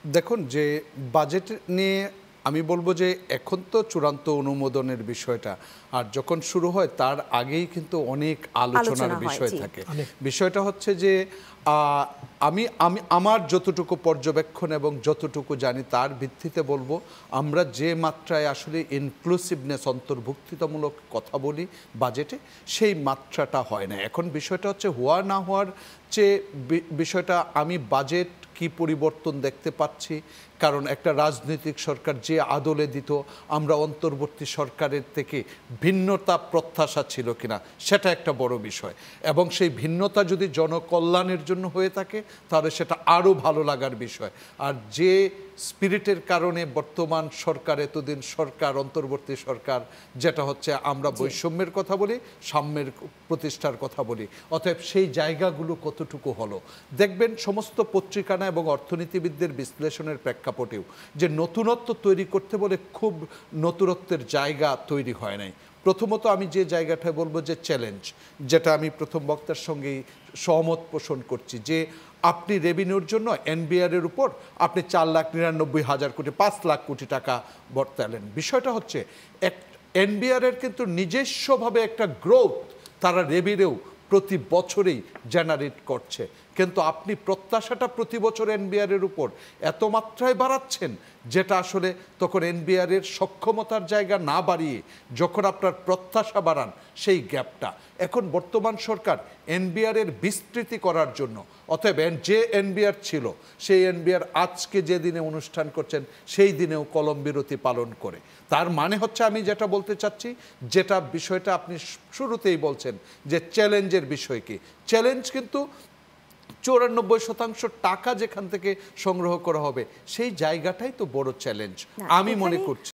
দেখুন যে বাজেট নিয়ে আমি বলবো যে এখন তো চূড়ান্ত অনুমোদনের বিষয়টা, আর যখন শুরু হয় তার আগেই কিন্তু অনেক আলোচনার বিষয় থাকে। বিষয়টা হচ্ছে যে আমি আমি আমার যতটুকু পর্যবেক্ষণ এবং যতটুকু জানি তার ভিত্তিতে বলবো, আমরা যে মাত্রায় আসলে ইনক্লুসিভনেস অন্তর্ভুক্তিতামূলক কথা বলি বাজেটে, সেই মাত্রাটা হয় না। এখন বিষয়টা হচ্ছে হওয়া না হওয়ার চেয়ে বিষয়টা আমি বাজেট কি পরিবর্তন দেখতে পাচ্ছি, কারণ একটা রাজনৈতিক সরকার যে আদলে দিত, আমরা অন্তর্বর্তী সরকারের থেকে ভিন্নতা প্রত্যাশা ছিল কিনা সেটা একটা বড় বিষয়, এবং সেই ভিন্নতা যদি জনকল্যাণের জন্য হয়ে থাকে তাহলে সেটা আরও ভালো লাগার বিষয়। আর যে স্পিরিটের কারণে বর্তমান সরকার এতদিন সরকার অন্তর্বর্তী সরকার যেটা হচ্ছে আমরা বৈষম্যের কথা বলি, সাম্যের প্রতিষ্ঠার কথা বলি, অতএব সেই জায়গাগুলো কতটুকু হলো দেখবেন সমস্ত পত্রিকানা এবং অর্থনীতিবিদদের বিশ্লেষণের প্রেক্ষাপটেও যে নতুনত্ব তৈরি করতে বলে খুব নতুনত্বের জায়গা তৈরি হয় নাই। প্রথমত আমি যে জায়গাটায় বলবো যে চ্যালেঞ্জ, যেটা আমি প্রথম বক্তার সঙ্গেই সহমত পোষণ করছি, যে আপনি রেভিনিউর জন্য এনবিআরের উপর আপনি 4,99,000 কোটি 5 লাখ কোটি টাকা বর্তালেন। বিষয়টা হচ্ছে এনবিআরের কিন্তু নিজস্বভাবে একটা গ্রোথ তারা রেভিনিউ প্রতি বছরেই জেনারেট করছে, কিন্তু আপনি প্রত্যাশাটা প্রতি বছর এনবিআরের উপর এত মাত্রায় বাড়াচ্ছেন যেটা আসলে তখন এনবিআরের সক্ষমতার জায়গা না বাড়িয়ে যখন আপনার প্রত্যাশা বাড়ান সেই গ্যাপটা। এখন বর্তমান সরকার এনবিআরের বিস্তৃতি করার জন্য, অতএব যে এনবিআর ছিল সেই এনবিআর আজকে যে দিনে অনুষ্ঠান করছেন সেই দিনেও কলম বিরতি পালন করে। তার মানে হচ্ছে আমি যেটা বলতে চাচ্ছি, যেটা বিষয়টা আপনি শুরুতেই বলছেন যে চ্যালেঞ্জের বিষয় কি, চ্যালেঞ্জ কিন্তু 94% টাকা যেখান থেকে সংগ্রহ করা হবে সেই জায়গাটাই তো বড় চ্যালেঞ্জ আমি মনে করছি।